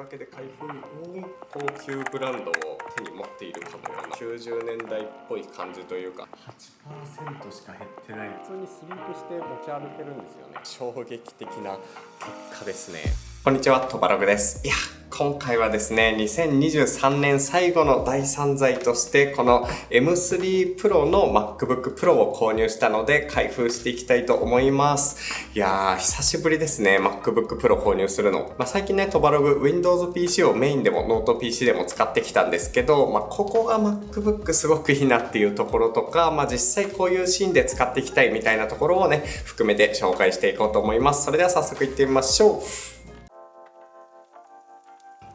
わけで開封高級ブランドを手に持っているかのような90年代っぽい感じというか 8% しか減ってない。普通にスリープして持ち歩けるんですよね。衝撃的な結果ですね。こんにちは、トバログです。いや今回はですね、2023年最後の第3剤としてこの M3 Pro の MacBook Pro を購入したので開封していきたいと思います。いや久しぶりですね、 MacBook Pro 購入するの。最近ね、トバログ Windows PC をメインでもノート PC でも使ってきたんですけど、ここが MacBook すごくいいなっていうところとか、実際こういうシーンで使っていきたいみたいなところをね、含めて紹介していこうと思います。それでは早速いってみましょう。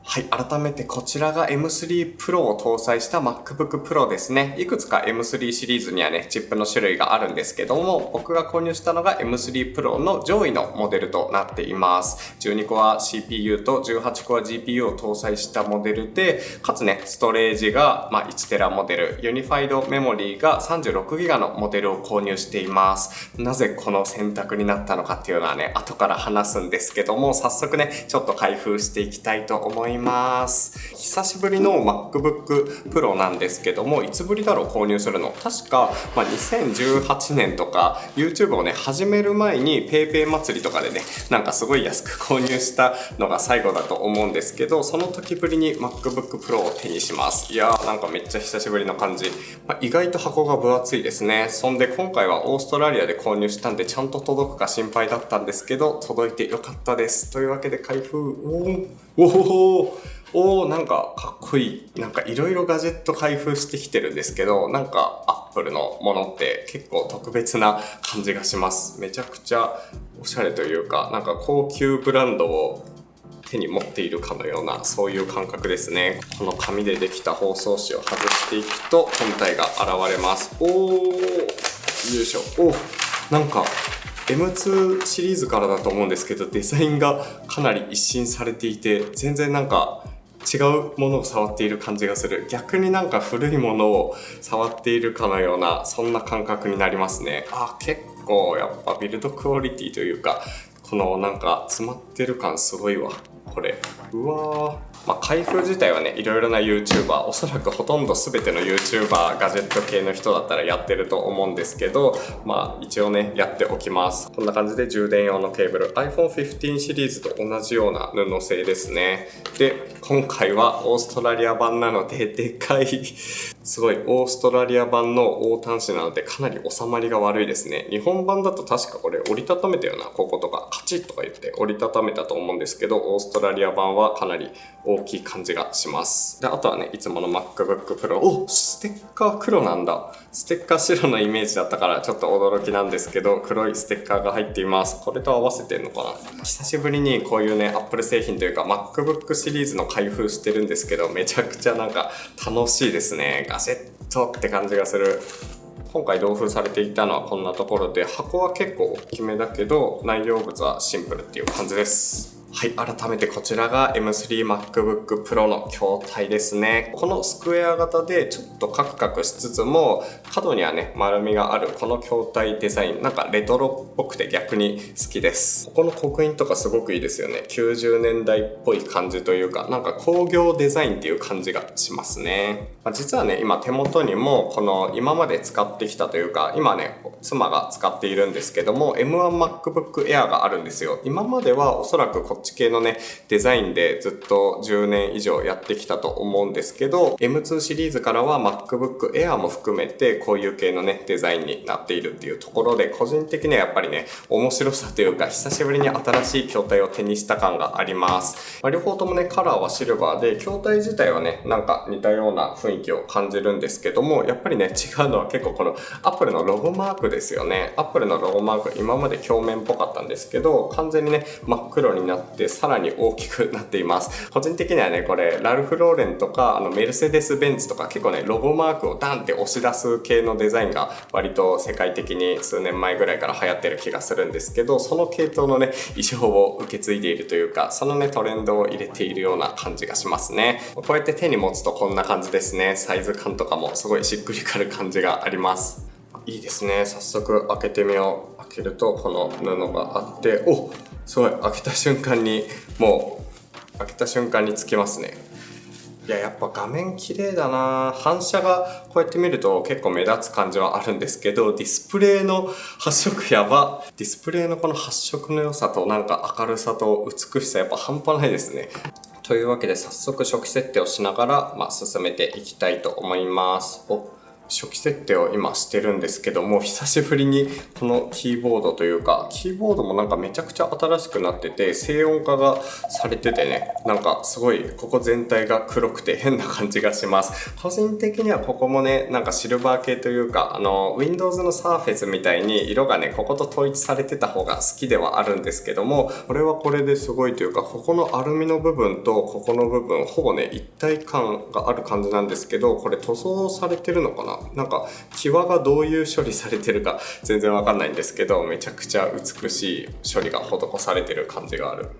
はい、改めてこちらが M3 Pro を搭載した MacBook Pro ですね。いくつか M3 シリーズにはね、チップの種類があるんですけども、僕が購入したのが M3 Pro の上位のモデルとなっています。12コア CPU と18コア GPU を搭載したモデルで、かつね、ストレージが1TB モデル、ユニファイドメモリーが 36GB のモデルを購入しています。なぜこの選択になったのかっていうのはね、後から話すんですけども、早速ね、ちょっと開封していきたいと思います。久しぶりの MacBook Pro なんですけども、いつぶりだろう購入するの。確か、2018年とか YouTube をね始める前に PayPay 祭りとかでね、なんかすごい安く購入したのが最後だと思うんですけど、その時ぶりに MacBook Pro を手にします。いやー、なんかめっちゃ久しぶりの感じ。意外と箱が分厚いですね。そんで今回はオーストラリアで購入したんでちゃんと届くか心配だったんですけど、届いてよかったです。というわけで開封。なんかかっこいい。なんかいろいろガジェット開封してきてるんですけど、なんかアップルのものって結構特別な感じがします。めちゃくちゃおしゃれというか、なんか高級ブランドを手に持っているかのような、そういう感覚ですね。この紙でできた包装紙を外していくと本体が現れます。よいしょ。なんかM2 シリーズからだと思うんですけど、デザインがかなり一新されていて、全然なんか違うものを触っている感じがする。逆になんか古いものを触っているかのような、そんな感覚になりますね。結構やっぱビルドクオリティというか、このなんか詰まってる感すごいわこれ。開封自体はね、いろいろな YouTuber、おそらくほとんど全ての YouTuber、ガジェット系の人だったらやってると思うんですけど、一応ね、やっておきます。こんな感じで充電用のケーブル、iPhone 15シリーズと同じような布製ですね。で、今回はオーストラリア版なので、でかい。すごい、オーストラリア版の大端子なので、かなり収まりが悪いですね。日本版だと確かこれ折りたためたよな、こことか、カチッとか言って折りたためたと思うんですけど、オーストラリア版はかなり大きい感じがします。で、あとはね、いつもの MacBook Pro。ステッカー黒なんだ。ステッカー白のイメージだったからちょっと驚きなんですけど、黒いステッカーが入っています。これと合わせてんのかな。久しぶりにこういうね、Apple 製品というか MacBook シリーズの開封してるんですけど、めちゃくちゃなんか楽しいですね。ガジェットって感じがする。今回同封されていたのはこんなところで、箱は結構大きめだけど内容物はシンプルっていう感じです。はい、改めてこちらが M3 MacBook Pro の筐体ですね。このスクエア型でちょっとカクカクしつつも角にはね丸みがあるこの筐体デザイン、なんかレトロっぽくて逆に好きです。ここの刻印とかすごくいいですよね。90年代っぽい感じというか、なんか工業デザインっていう感じがしますね。実はね、今手元にもこの今まで使ってきたというか、今ね妻が使っているんですけども M1MacBook Air があるんですよ。今まではおそらくこっち系のねデザインでずっと10年以上やってきたと思うんですけど、 M2 シリーズからは MacBook Air も含めてこういう系のねデザインになっているっていうところで、個人的にはやっぱりね面白さというか、久しぶりに新しい筐体を手にした感があります。両方ともねカラーはシルバーで、筐体自体はねなんか似たような雰囲気を感じるんですけども、やっぱりね違うのは結構この Apple のロゴマークですよね。 Apple のロゴマーク今まで鏡面っぽかったんですけど、完全にね真っ黒になってさらに大きくなっています。個人的にはねこれラルフ・ローレンとかメルセデス・ベンツとか結構ねロゴマークをダンって押し出す系のデザインが割と世界的に数年前ぐらいから流行ってる気がするんですけど、その系統のね衣装を受け継いでいるというか、そのねトレンドを入れているような感じがしますね。こうやって手に持つとこんな感じですね。サイズ感とかもすごいしっくりくる感じがあります。いいですね。早速開けてみよう。開けるとこの布があって、すごい開けた瞬間にもう開けた瞬間につきますね。いや、やっぱ画面綺麗だな。反射がこうやって見ると結構目立つ感じはあるんですけど、ディスプレイの発色やば。ディスプレイのこの発色の良さとなんか明るさと美しさやっぱ半端ないですね。というわけで早速初期設定をしながら、進めていきたいと思います。初期設定を今してるんですけども、久しぶりにこのキーボードというか、キーボードもなんかめちゃくちゃ新しくなってて、静音化がされててね、なんかすごいここ全体が黒くて変な感じがします。個人的にはここもね、なんかシルバー系というか、Windows の Surface みたいに色がね、ここと統一されてた方が好きではあるんですけども、これはこれですごいというか、ここのアルミの部分とここの部分、ほぼね、一体感がある感じなんですけど、これ塗装されてるのかな？なんか際がどういう処理されてるか全然わかんないんですけど、めちゃくちゃ美しい処理が施されてる感じがある。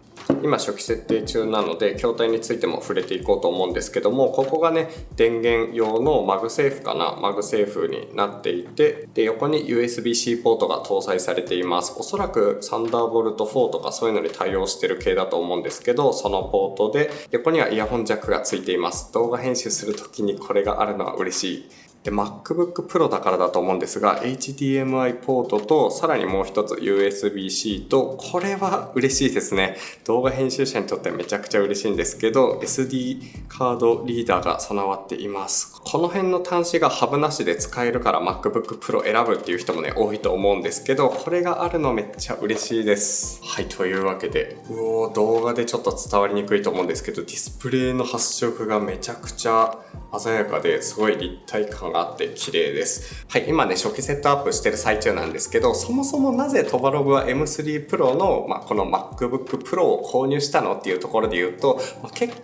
今初期設定中なので筐体についても触れていこうと思うんですけども、ここがね電源用のマグセーフかな、マグセーフになっていて、で横に USB-C ポートが搭載されています。おそらくサンダーボルト4とかそういうのに対応してる系だと思うんですけど、そのポートで横にはイヤホンジャックがついています。動画編集する時にこれがあるのは嬉しい。で MacBook Pro だからだと思うんですが HDMI ポートとさらにもう一つ USB-C と、これは嬉しいですね。動画編集者にとってはめちゃくちゃ嬉しいんですけど SD カードリーダーが備わっています。この辺の端子がハブなしで使えるから MacBook Pro 選ぶっていう人もね多いと思うんですけど、これがあるのめっちゃ嬉しいです。はい、というわけで動画でちょっと伝わりにくいと思うんですけど、ディスプレイの発色がめちゃくちゃ鮮やかですごい立体感があって綺麗です。はい、今ね初期セットアップしてる最中なんですけど、そもそもなぜトバログは M3 Pro の、この MacBook Pro を購入したのっていうところで言うと、結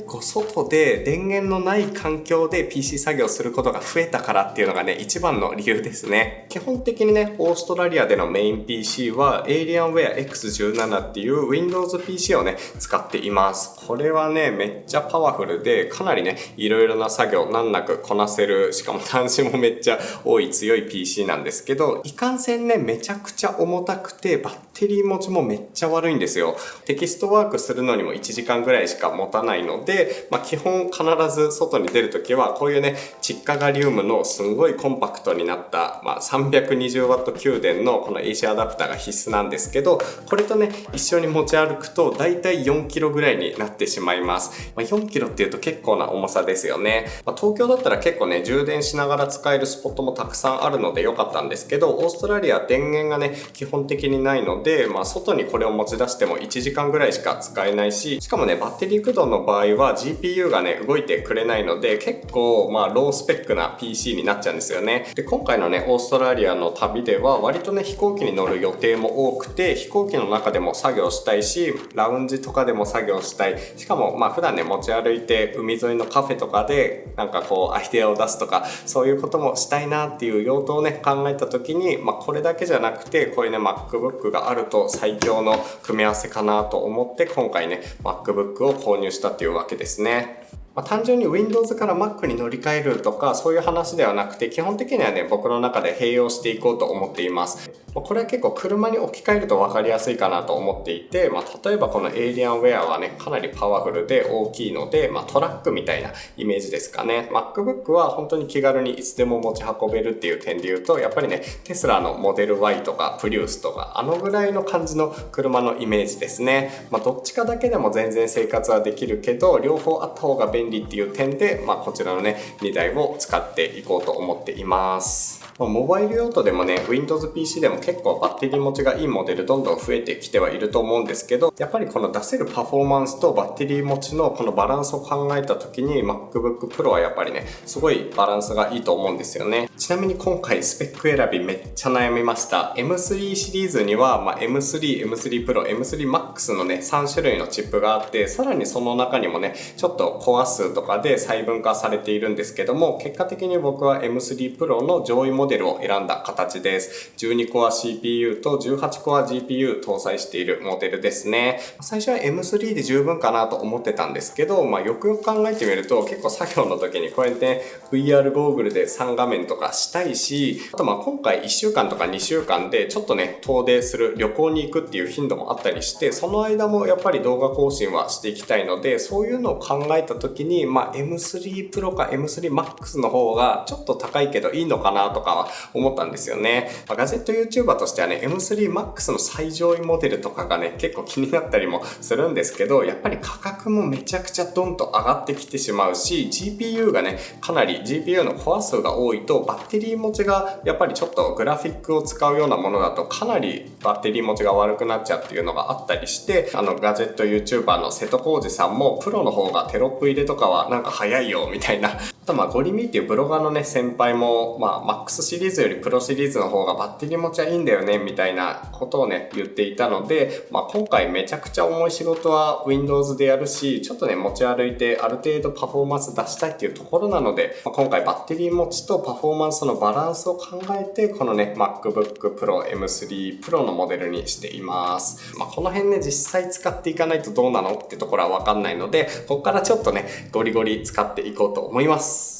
構外で電源のない環境で PC 作業することが増えたからっていうのがね一番の理由ですね。基本的にねオーストラリアでのメイン PC は Alienware X17 っていう Windows PC をね使っています。これはねめっちゃパワフルでかなりねいろいろな作業難なくこなせる、しかも端子もめっちゃ多い強い PC なんですけど、いかんせんねめちゃくちゃ重たくてバッテリー持ちもめっちゃ悪いんですよ。テキストワークするのにも1時間ぐらいしか持たないので、基本必ず外に出るときはこういうね窒化ガリウムのすんごいコンパクトになった、320W 給電のこの AC アダプターが必須なんですけど、これとね一緒に持ち歩くとだいたい 4kg ぐらいになってしまいます。4kgっていうと結構な重さですよね。東京だったら結構ね充電しながら使えるスポットもたくさんあるので良かったんですけど、オーストラリア電源がね基本的にないので、外にこれを持ち出しても1時間ぐらいしか使えないし、しかもねバッテリー駆動の場合は GPU がね動いてくれないので結構ロースペックな PC になっちゃうんですよね。で今回のねオーストラリアの旅では割とね飛行機に乗る予定も多くて、飛行機の中でも作業したいしラウンジとかでも作業したい、しかも普段ね持ち歩いて海沿いのカフェとかでなんかこうアイデアを出すとかそういうこともしたいなっていう用途をね考えた時に、これだけじゃなくてこういうね MacBook があると最強の組み合わせかなと思って今回ね MacBook を購入したっていうわけですね。単純に Windows から Mac に乗り換えるとかそういう話ではなくて、基本的にはね僕の中で併用していこうと思っています。これは結構車に置き換えると分かりやすいかなと思っていて、例えばこの Alienware はねかなりパワフルで大きいので、トラックみたいなイメージですかね。 MacBook は本当に気軽にいつでも持ち運べるっていう点で言うと、やっぱりねテスラのモデル Y とかプリウスとかぐらいの感じの車のイメージですね。どっちかだけでも全然生活はできるけど両方あった方が便利っていう点で、こちらのね2台を使っていこうと思っています。モバイル用途でもね Windows PC でも結構バッテリー持ちがいいモデルどんどん増えてきてはいると思うんですけど、やっぱりこの出せるパフォーマンスとバッテリー持ちのこのバランスを考えた時に MacBook Pro はやっぱりねすごいバランスがいいと思うんですよね。ちなみに今回スペック選びめっちゃ悩みました。 M3 シリーズには、M3、M3 Pro、M3 Max のね3種類のチップがあって、さらにその中にもねちょっとコア数とかで細分化されているんですけども、結果的に僕は M3 Pro の上位モモデルを選んだ形です。12コア CPU と18コア GPU 搭載しているモデルですね。最初は M3 で十分かなと思ってたんですけど、よくよく考えてみると結構作業の時にこうやって、VR ゴーグルで3画面とかしたいし、あと今回1週間とか2週間でちょっとね遠出する旅行に行くっていう頻度もあったりして、その間もやっぱり動画更新はしていきたいので、そういうのを考えた時に、M3 Pro か M3 Max の方がちょっと高いけどいいのかなとかは思ったんですよね。ガジェット YouTuber としてはね M3 Max の最上位モデルとかがね結構気になったりもするんですけど、やっぱり価格もめちゃくちゃドンと上がってきてしまうし、 GPU がねかなり GPU のコア数が多いとバッテリー持ちがやっぱりちょっとグラフィックを使うようなものだとかなりバッテリー持ちが悪くなっちゃうっていうのがあったりして、ガジェット YouTuber の瀬戸康史さんもプロの方がテロップ入れとかはなんか早いよみたいな、あとゴリミーっていうブロガーのね先輩もマックスシリーズよりプロシリーズの方がバッテリー持ちはいいんだよねみたいなことをね言っていたので、今回めちゃくちゃ重い仕事は Windows でやるし、ちょっとね持ち歩いてある程度パフォーマンス出したいっていうところなので、今回バッテリー持ちとパフォーマンスのバランスを考えてこのね MacBook Pro M3 Pro のモデルにしています。この辺ね実際使っていかないとどうなのってところは分かんないので、ここからちょっとねゴリゴリ使っていこうと思います。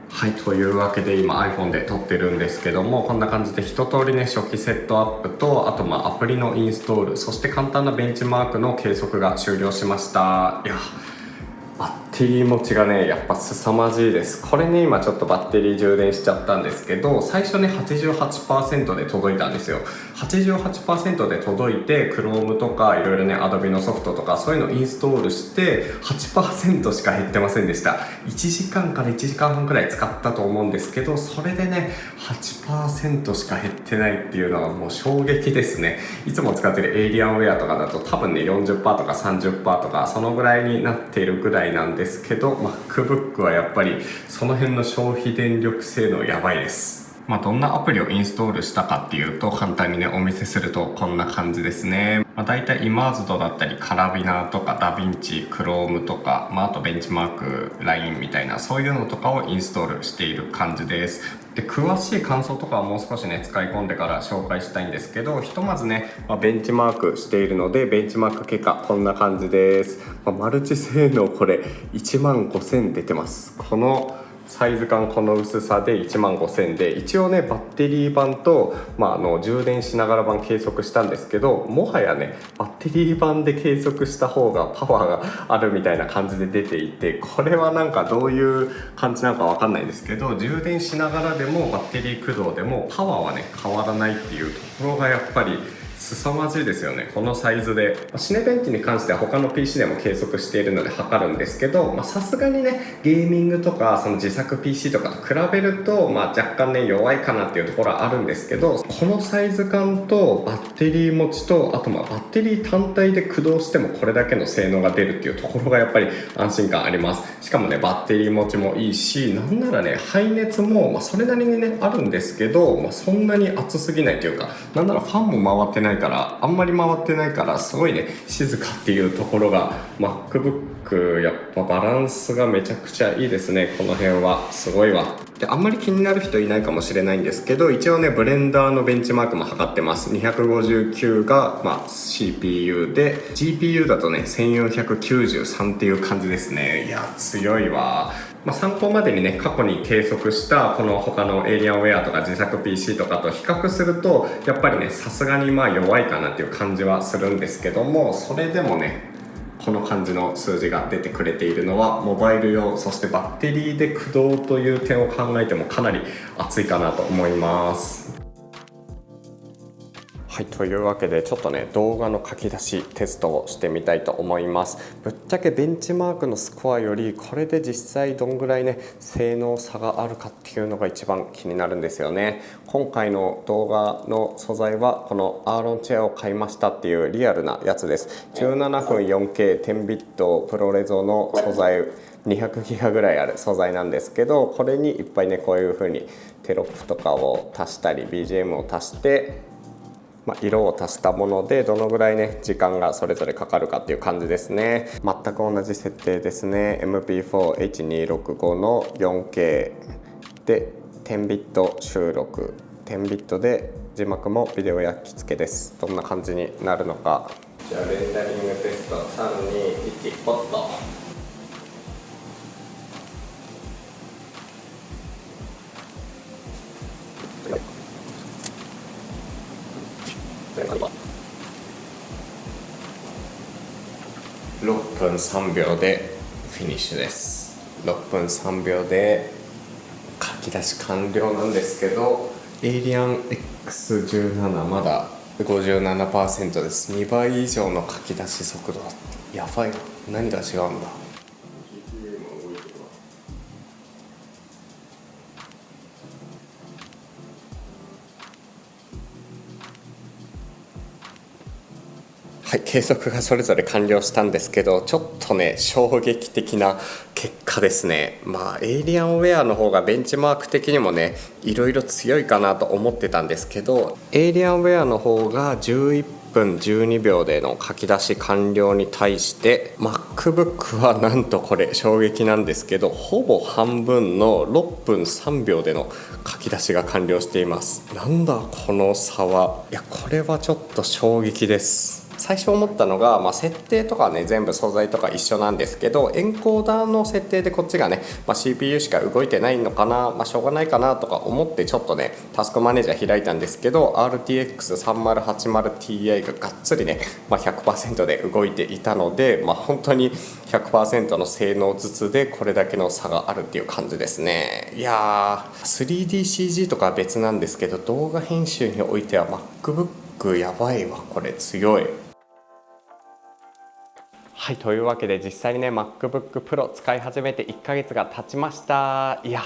はい、というわけで今 iPhone で撮ってるんですけども、こんな感じで一通りね初期セットアップと、あとアプリのインストール、そして簡単なベンチマークの計測が終了しました。いやバッテリー持ちがねやっぱ凄まじいです。これね今ちょっとバッテリー充電しちゃったんですけど、最初ね 88% で届いたんですよ。88% で届いて Chrome とかいろいろね Adobe のソフトとかそういうのをインストールして 8% しか減ってませんでした。1時間から1時間半くらい使ったと思うんですけど、それでね 8% しか減ってないっていうのはもう衝撃ですね。いつも使ってるエイリアンウェアとかだと多分ね 40% とか 30% とかそのぐらいになっているぐらいなんですけど、 MacBook はやっぱりその辺の消費電力性能やばいです。どんなアプリをインストールしたかっていうと、簡単にねお見せするとこんな感じですね。だいたいイマーズドだったりカラビナとかダヴィンチ、クロームとか、あとベンチマーク、LINE みたいなそういうのとかをインストールしている感じです。で詳しい感想とかはもう少しね使い込んでから紹介したいんですけど、ひとまずね、ベンチマークしているのでベンチマーク結果こんな感じです。マルチ性能これ15000出てます。このサイズ感この薄さで15000で、一応ねバッテリー版と、充電しながら版計測したんですけど、もはやねバッテリー版で計測した方がパワーがあるみたいな感じで出ていて、これはなんかどういう感じなのかわかんないですけど、充電しながらでもバッテリー駆動でもパワーはね変わらないっていうところがやっぱり凄まじいですよね。このサイズでシネベンチに関しては他の PC でも計測しているので測るんですけど、さすがにねゲーミングとかその自作 PC とかと比べると、若干ね弱いかなっていうところはあるんですけど、このサイズ感とバッテリー持ちと、あとバッテリー単体で駆動してもこれだけの性能が出るっていうところがやっぱり安心感あります。しかもねバッテリー持ちもいいし、なんならね排熱もそれなりにねあるんですけど、そんなに熱すぎないというか、なんならファンも回ってないから、あんまり回ってないからすごいね静かっていうところが MacBook やっぱバランスがめちゃくちゃいいですね。この辺はすごいわ。であんまり気になる人いないかもしれないんですけど、一応ねブレンダーのベンチマークも測ってます。259が、CPU で GPU だとね1493っていう感じですね。いや強いわ。参考までにね過去に計測したこの他のエイリアンウェアとか自作 PC とかと比較するとやっぱりねさすがに弱いかなっていう感じはするんですけども、それでもねこの感じの数字が出てくれているのはモバイル用、そしてバッテリーで駆動という点を考えてもかなり熱いかなと思います。はい、というわけでちょっとね動画の書き出しテストをしてみたいと思います。ぶっちゃけベンチマークのスコアよりこれで実際どんぐらいね性能差があるかっていうのが一番気になるんですよね。今回の動画の素材はこのアーロンチェアを買いましたっていうリアルなやつです。17分 4K10 ビットプロレゾの素材、200ギガぐらいある素材なんですけど、これにいっぱいねこういう風にテロップとかを足したり BGM を足して色を足したものでどのぐらいね時間がそれぞれかかるかっていう感じですね。全く同じ設定ですね。 MP4H265 の 4K で10ビット収録、10ビットで字幕もビデオ焼き付けです。どんな感じになるのか。じゃあレンダリングテスト321ポット。6分3秒でフィニッシュです。6分3秒で書き出し完了なんですけど、エイリアン X17 まだ 57% です。2倍以上の書き出し速度。やばいな。何が違うんだ。はい、計測がそれぞれ完了したんですけど、ちょっとね衝撃的な結果ですね。エイリアンウェアの方がベンチマーク的にもねいろいろ強いかなと思ってたんですけど、エイリアンウェアの方が11分12秒での書き出し完了に対して MacBook はなんとこれ衝撃なんですけど、ほぼ半分の6分3秒での書き出しが完了しています。なんだこの差は。いやこれはちょっと衝撃です。最初思ったのが、設定とかはね全部素材とか一緒なんですけど、エンコーダーの設定でこっちがね、CPU しか動いてないのかな、しょうがないかなとか思ってちょっとねタスクマネージャー開いたんですけど、 RTX3080Ti ががっつりね、100% で動いていたので、本当に 100% の性能ずつでこれだけの差があるっていう感じですね。いやー 3DCG とかは別なんですけど、動画編集においては MacBook やばいわ。これ強い。はい、というわけで実際にね MacBook Pro 使い始めて1ヶ月が経ちました。いや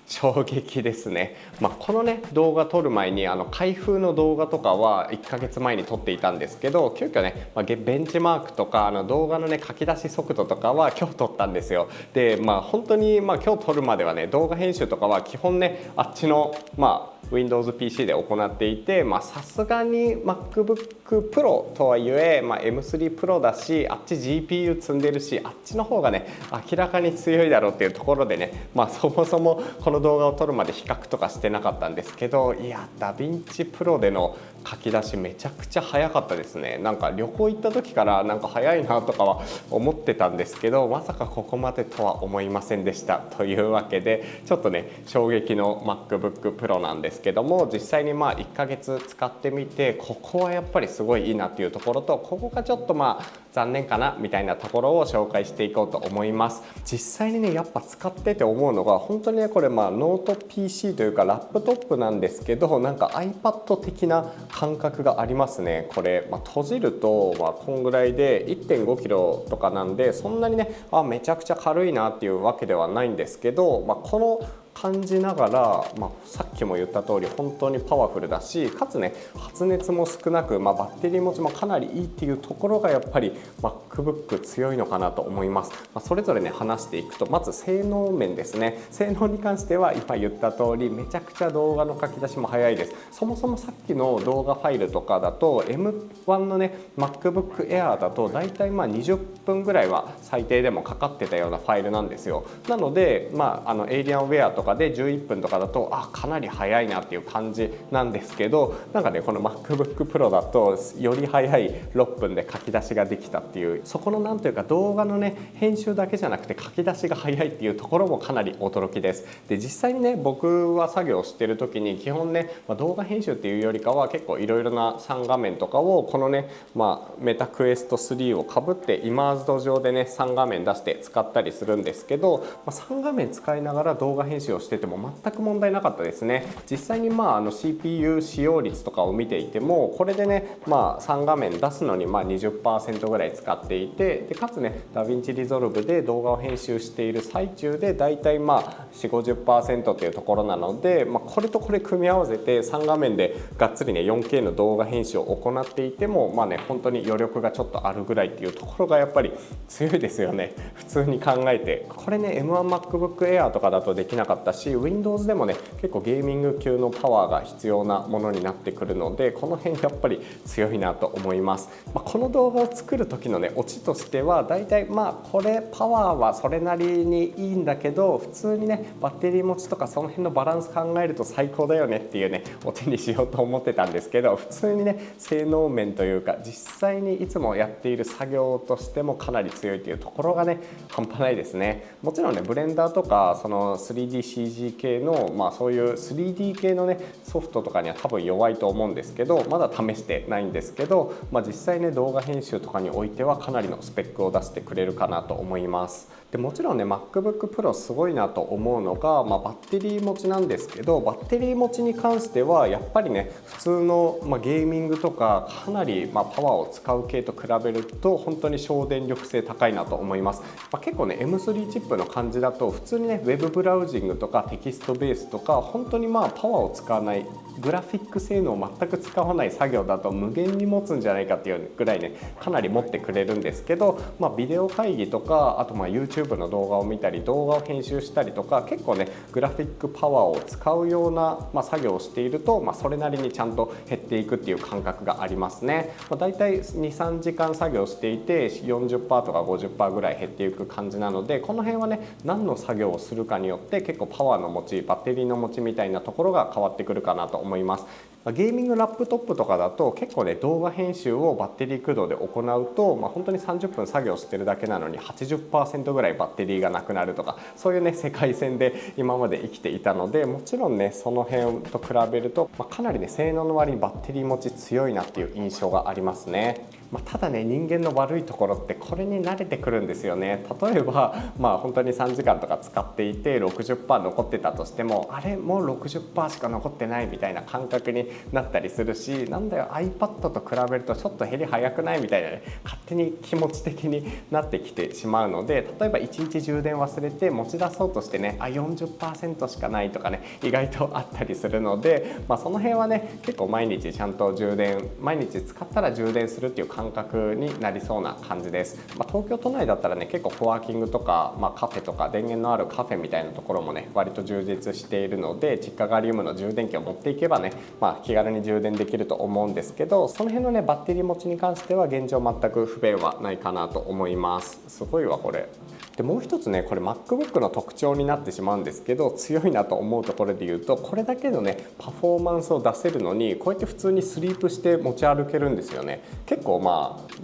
衝撃ですね。このね動画撮る前に開封の動画とかは1ヶ月前に撮っていたんですけど、急遽ね、ベンチマークとか動画のね書き出し速度とかは今日撮ったんですよ。で本当に今日撮るまではね動画編集とかは基本ねあっちのWindows PC で行っていて、さすがに MacBook Pro とはいえ、M3 Pro だし、あっち GPU 積んでるし、あっちの方がね明らかに強いだろうっていうところでね、そもそもこの動画を撮るまで比較とかしてなかったんですけど、いやダヴィンチプロでの書き出しめちゃくちゃ早かったですね。なんか旅行行った時からなんか早いなとかは思ってたんですけど、まさかここまでとは思いませんでした。というわけでちょっとね衝撃の MacBook Pro なんですけども、実際に1ヶ月使ってみてここはやっぱりすごいいいなっていうところと、ここがちょっと残念かなみたいなところを紹介していこうと思います。実際にねやっぱ使ってて思うのが、本当にねこれノート PC というかラップトップなんですけど、なんか iPad 的な感覚がありますね。これ、閉じるとこんぐらいで 1.5 キロとかなんで、そんなにねめちゃくちゃ軽いなっていうわけではないんですけど、この感じながら、さっきも言った通り本当にパワフルだし、かつね発熱も少なく、バッテリー持ちもかなりいいっていうところがやっぱり MacBook 強いのかなと思います。それぞれね話していくと、まず性能面ですね。性能に関しては今言った通りめちゃくちゃ動画の書き出しも早いです。そもそもさっきの動画ファイルとかだと M1 のね MacBook Air だとだいたい20分ぐらいは最低でもかかってたようなファイルなんですよ。なのでエイリアンウェアとかで11分とかだとかなり早いなっていう感じなんですけど、なんかねこの MacBook Pro だとより早い6分で書き出しができたっていう、そこのなんというか動画のね編集だけじゃなくて書き出しが早いっていうところもかなり驚きです。で実際にね僕は作業してる時に基本ね、動画編集っていうよりかは結構いろいろな3画面とかをこのね、メタクエスト3をかぶってイマーズド上でね3画面出して使ったりするんですけど、3画面使いながら動画編集をしてても全く問題なかったですね。実際にCPU 使用率とかを見ていても、これでね3画面出すのに20% ぐらい使っていて、でかつねダヴィンチリゾルブで動画を編集している最中でだいたい40-50% っていうところなので、これとこれ組み合わせて3画面でがっつりね 4K の動画編集を行っていても本当に余力がちょっとあるぐらいっていうところがやっぱり強いですよね。普通に考えてこれね M1MacBook Air とかだとできなかっったし Windows でもね結構ゲーミング級のパワーが必要なものになってくるので、この辺やっぱり強いなと思います。この動画を作る時のねオチとしてはだいたいこれパワーはそれなりにいいんだけど、普通にねバッテリー持ちとかその辺のバランス考えると最高だよねっていうねオチにしようと思ってたんですけど、普通にね性能面というか実際にいつもやっている作業としてもかなり強いというところがね半端ないですね。もちろんねブレンダーとかその 3DCG 系のそういう 3D 系のねソフトとかには多分弱いと思うんですけど、まだ試してないんですけど、実際ね動画編集とかにおいてはかなりのスペックを出してくれるかなと思います。でもちろんね MacBook Pro すごいなと思うのが、バッテリー持ちなんですけど、バッテリー持ちに関してはやっぱりね普通の、ゲーミングとかかなり、パワーを使う系と比べると本当に省電力性高いなと思います。結構ね M3 チップの感じだと普通にねウェブブラウジングとかテキストベースとか本当にパワーを使わないグラフィック性能を全く使わない作業だと無限に持つんじゃないかっていうぐらいねかなり持ってくれるんですけど、ビデオ会議とかあとYouTube の動画を見たり動画を編集したりとか結構ねグラフィックパワーを使うような、作業をしていると、それなりにちゃんと減っていくっていう感覚がありますね。だいたい 2,3 時間作業していて 40% とか 50% ぐらい減っていく感じなので、この辺はね何の作業をするかによって結構パワーの持ちバッテリーの持ちみたいなところが変わってくるかなと思います。ゲーミングラップトップとかだと結構ね動画編集をバッテリー駆動で行うと、本当に30分作業してるだけなのに 80% ぐらいバッテリーがなくなるとか、そういうね世界線で今まで生きていたので、もちろんねその辺と比べると、かなりね性能の割にバッテリー持ち強いなっていう印象がありますね。ただね人間の悪いところってこれに慣れてくるんですよね。例えば本当に3時間とか使っていて 60% 残ってたとしても、あれもう 60% しか残ってないみたいな感覚になったりするし、なんだよ iPad と比べるとちょっと減り早くないみたいなね勝手に気持ち的になってきてしまうので、例えば1日充電忘れて持ち出そうとしてね40% しかないとかね意外とあったりするので、その辺はね結構毎日ちゃんと毎日使ったら充電するっていう感覚になりそうな感じです。東京都内だったらね結構コワーキングとか、カフェとか電源のあるカフェみたいなところもね割と充実しているので、実家ガリウムの充電器を持っていけばね、気軽に充電できると思うんですけど、その辺のねバッテリー持ちに関しては現状全く不便はないかなと思います。すごいわこれ。でもう一つねこれ MacBook の特徴になってしまうんですけど、強いなと思うところで言うと、これだけのねパフォーマンスを出せるのにこうやって普通にスリープして持ち歩けるんですよね。結構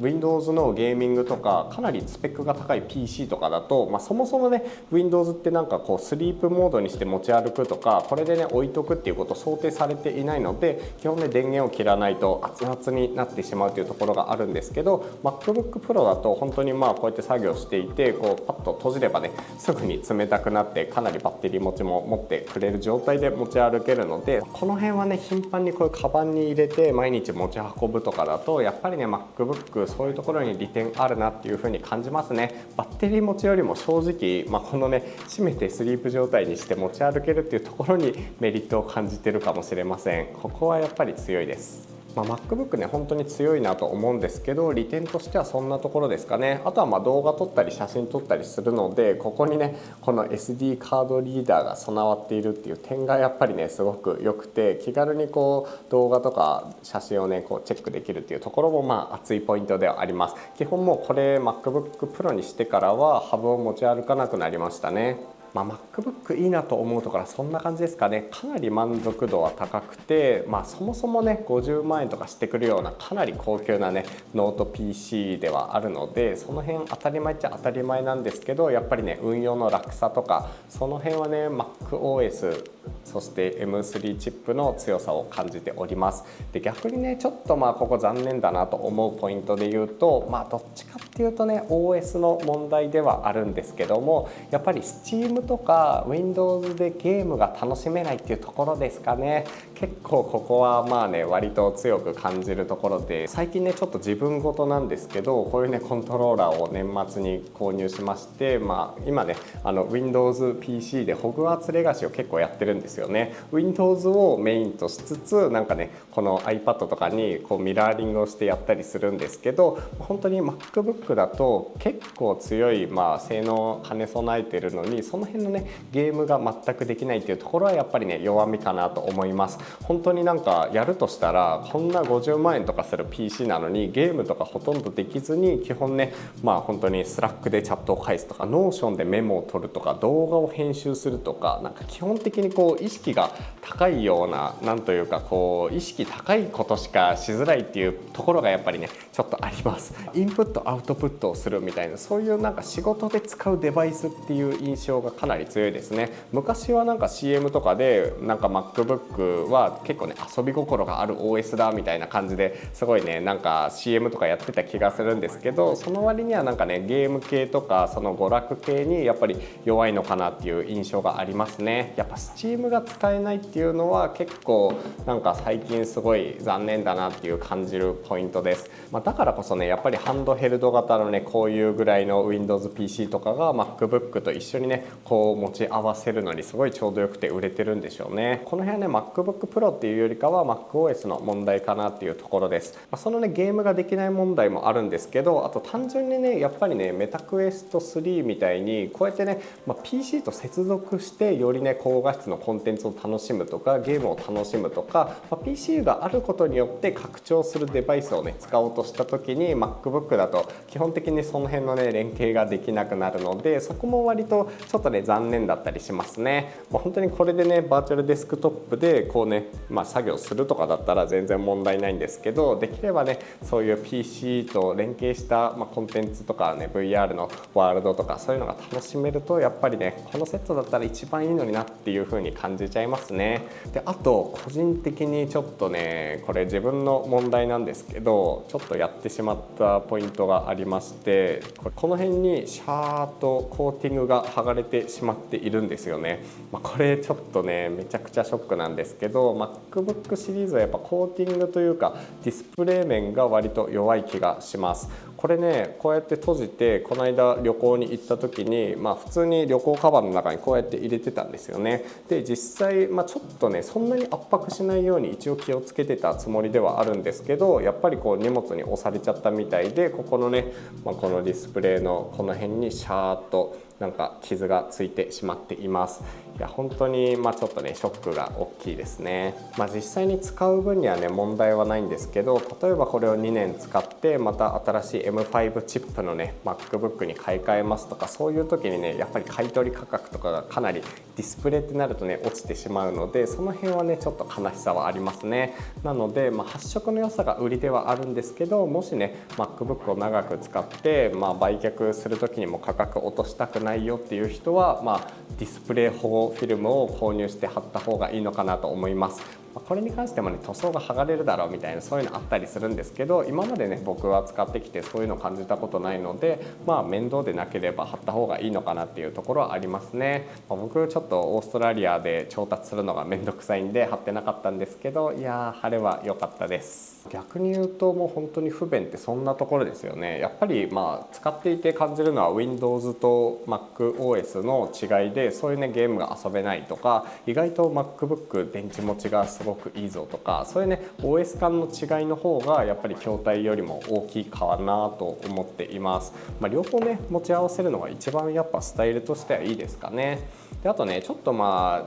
Windows のゲーミングとかかなりスペックが高い PC とかだと、そもそもね Windows ってなんかスリープモードにして持ち歩くとかこれでね置いとくっていうこと想定されていないので、基本ね電源を切らないと熱々になってしまうというところがあるんですけど、 MacBook Pro だと本当にこうやって作業していてパッと閉じればねすぐに冷たくなってかなりバッテリー持ちも持ってくれる状態で持ち歩けるので、この辺はね頻繁にこういうカバンに入れて毎日持ち運ぶとかだとやっぱりね MacBook そういうところに利点あるなっていう風に感じますね。バッテリー持ちよりも正直、このね閉めてスリープ状態にして持ち歩けるっていうところにメリットを感じてるかもしれません。ここはやっぱり強いです。MacBook ね本当に強いなと思うんですけど、利点としてはそんなところですかね。あとは動画撮ったり写真撮ったりするので、ここにねこの SD カードリーダーが備わっているっていう点がやっぱりねすごく良くて、気軽に動画とか写真をねチェックできるっていうところも熱いポイントではあります。基本もうこれ MacBook Pro にしてからはハブを持ち歩かなくなりましたね。MacBook いいなと思うところはそんな感じですかね。かなり満足度は高くて、そもそもね50万円とかしてくるようなかなり高級なねノート PC ではあるので、その辺当たり前っちゃ当たり前なんですけど、やっぱりね運用の楽さとかその辺はね MacOS そして M3 チップの強さを感じております。で逆にねちょっとここ残念だなと思うポイントで言うと、どっちかっていうとね OS の問題ではあるんですけども、やっぱり Steam とか Windows でゲームが楽しめないっていうところですかね。結構ここは割と強く感じるところで、最近ねちょっと自分事なんですけど、こういうねコントローラーを年末に購入しまして、今ねWindows PC でホグワーツレガシーを結構やってるんですよね。 Windows をメインとしつつなんかねこの iPad とかにミラーリングをしてやったりするんですけど、本当に MacBook だと結構強い、性能を兼ね備えてるのに、その辺のねゲームが全くできないっていうところはやっぱりね弱みかなと思います。本当になんかやるとしたらこんな50万円とかする PC なのにゲームとかほとんどできずに、基本ね本当にスラックでチャットを返すとか、ノーションでメモを取るとか、動画を編集するとか、なんか基本的にこう意識が高いような、なんというかこう意識高いことしかしづらいっていうところがやっぱりねちょっとあります。インプットアウトプットをするみたいな、そういうなんか仕事で使うデバイスっていう印象がかなり強いですね。昔はなんか CM とかでなんか MacBook は結構ね遊び心がある OS だみたいな感じですごいねなんか CM とかやってた気がするんですけど、その割にはなんかねゲーム系とかその娯楽系にやっぱり弱いのかなっていう印象がありますね。やっぱ Steam が使えないっていうのは結構なんか最近すごい残念だなっていう感じるポイントです。だからこそねやっぱりハンドヘルド型のねこういうぐらいの Windows PC とかが MacBook と一緒にねこう持ち合わせるのにすごいちょうどよくて売れてるんでしょうね。この辺はね MacBook Pro っていうよりかは MacOS の問題かなっていうところです。そのねゲームができない問題もあるんですけど、あと単純にねやっぱりねメタクエスト3みたいにこうやってね、PC と接続してよりね高画質のコンテンツを楽しむとかゲームを楽しむとか、PC があることによって拡張するデバイスをね使おうとした時に MacBook だと基本的にその辺のね連携ができなくなるので、そこも割とちょっとね残念だったりしますね。本当にこれでねバーチャルデスクトップでこうね、作業するとかだったら全然問題ないんですけど、できればねそういう PC と連携した、コンテンツとかね VR のワールドとかそういうのが楽しめるとやっぱりねこのセットだったら一番いいのになっていう風に感じちゃいますね。であと個人的にちょっとねこれ自分の問題なんですけど、ちょっとやってしまったポイントがありまして、この辺にシャーとコーティングが剥がれてしまっているんですよね。これちょっとねめちゃくちゃショックなんですけど、 MacBook シリーズはやっぱコーティングというかディスプレイ面が割と弱い気がします。これねこうやって閉じてこの間旅行に行った時に、普通に旅行カバンの中にこうやって入れてたんですよね。で実際、ちょっとねそんなに圧迫しないように一応気をつけてたつもりではあるんですけど、やっぱりこう荷物に押されちゃったみたいで、ここのね、このディスプレイのこの辺にシャーっとなんか傷がついてしまっています。いや本当にちょっとねショックが大きいですね。実際に使う分にはね問題はないんですけど、例えばこれを2年使ってまた新しい M5 チップのね MacBook に買い替えますとか、そういう時にねやっぱり買い取り価格とかがかなりディスプレイってなるとね落ちてしまうので、その辺はねちょっと悲しさはありますね。なので、発色の良さが売りではあるんですけど、もしね MacBook を長く使って、売却する時にも価格落としたくないよっていう人は、ディスプレイ保護フィルムを購入して貼った方がいいのかなと思います。これに関してもね塗装が剥がれるだろうみたいなそういうのあったりするんですけど、今までね僕は使ってきてそういうのを感じたことないので、面倒でなければ貼った方がいいのかなっていうところはありますね。僕ちょっとオーストラリアで調達するのがめんどくさいんで貼ってなかったんですけど、いやー貼れば良かったです。逆に言うともう本当に不便ってそんなところですよね。やっぱり使っていて感じるのは Windows と MacOS の違いで、そういうねゲームが遊べないとか、意外と MacBook 電池持ちがすごくいいぞとか、そういうね OS 間の違いの方がやっぱり筐体よりも大きいかなと思っています。両方ね持ち合わせるのが一番やっぱスタイルとしてはいいですかね。であとねちょっと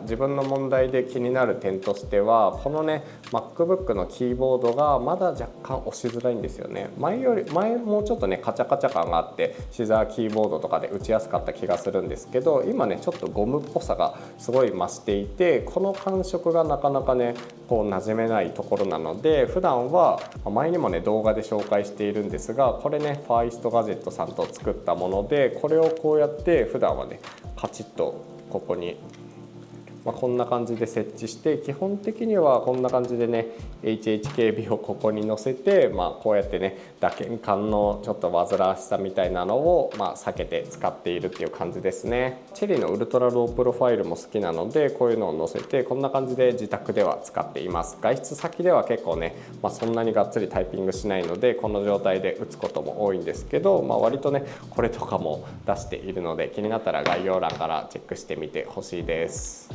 自分の問題で気になる点としては、このね MacBook のキーボードがまだ若干押しづらいんですよね。前もうちょっとねカチャカチャ感があってシザーキーボードとかで打ちやすかった気がするんですけど、今ねちょっとゴムっぽさがすごい増していて、この感触がなかなかねこう馴染めないところなので、普段は前にもね動画で紹介しているんですが、これねファーイーストガジェットさんと作ったもので、これをこうやって普段はねカチッとここにこんな感じで設置して、基本的にはこんな感じでね HHKB をここに載せて、こうやってね打鍵感のちょっと煩わしさみたいなのを避けて使っているっていう感じですね。チェリーのウルトラロープロファイルも好きなので、こういうのを載せてこんな感じで自宅では使っています。外出先では結構ね、そんなにがっつりタイピングしないのでこの状態で打つことも多いんですけど、割とねこれとかも出しているので、気になったら概要欄からチェックしてみてほしいです。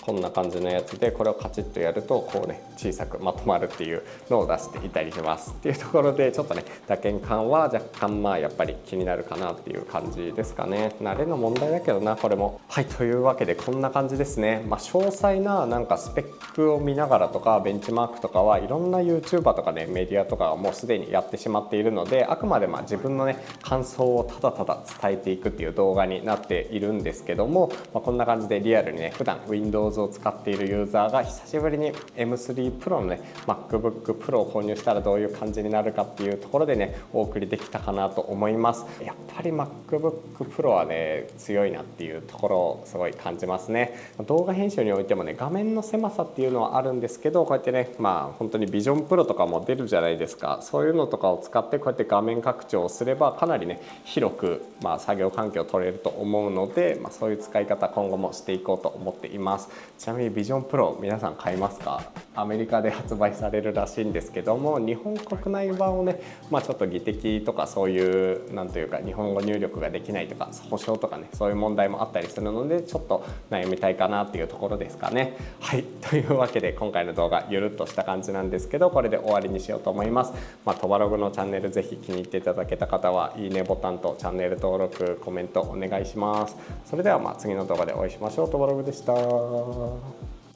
こんな感じのやつで、これをカチッとやるとこうね小さくまとまるっていうのを出していたりしますっていうところで、ちょっとね打鍵感は若干やっぱり気になるかなっていう感じですかね。慣れの問題だけどなこれも。はい、というわけでこんな感じですね。詳細ななんかスペックを見ながらとかベンチマークとかはいろんな YouTuber とかねメディアとかはもうすでにやってしまっているので、あくまで自分のね感想をただただ伝えていくっていう動画になっているんですけども、こんな感じでリアルにね普段 Windows を使っているユーザーが久しぶりに M3 Pro のね MacBook Pro を購入したらどういう感じになるかっていうところでねお送りできたかなと思います。やっぱり MacBook Pro はね強いなっていうところをすごい感じますね。動画編集においてもね画面の狭さっていうのはあるんですけど、こうやってね本当に Vision Pro とかも出るじゃないですか。そういうのとかを使ってこうやって画面拡張をすればかなりね広く作業環境を取れると思うので、そういう使い方今後もしていこうと思っています。ちなみに Vision Pro 皆さん買いますか？アメリカで発売されるらしいんですけども、日本国内版をねちょっと技的とかそういうなんというか日本語入力ができないとか保証とかねそういう問題もあったりするので、ちょっと悩みたいかなっていうところですかね。はい、というわけで今回の動画ゆるっとした感じなんですけど、これで終わりにしようと思います。トバログのチャンネルぜひ気に入っていただけた方はいいねボタンとチャンネル登録コメントお願いします。それでは次の動画でお会いしましょう。トバログでした。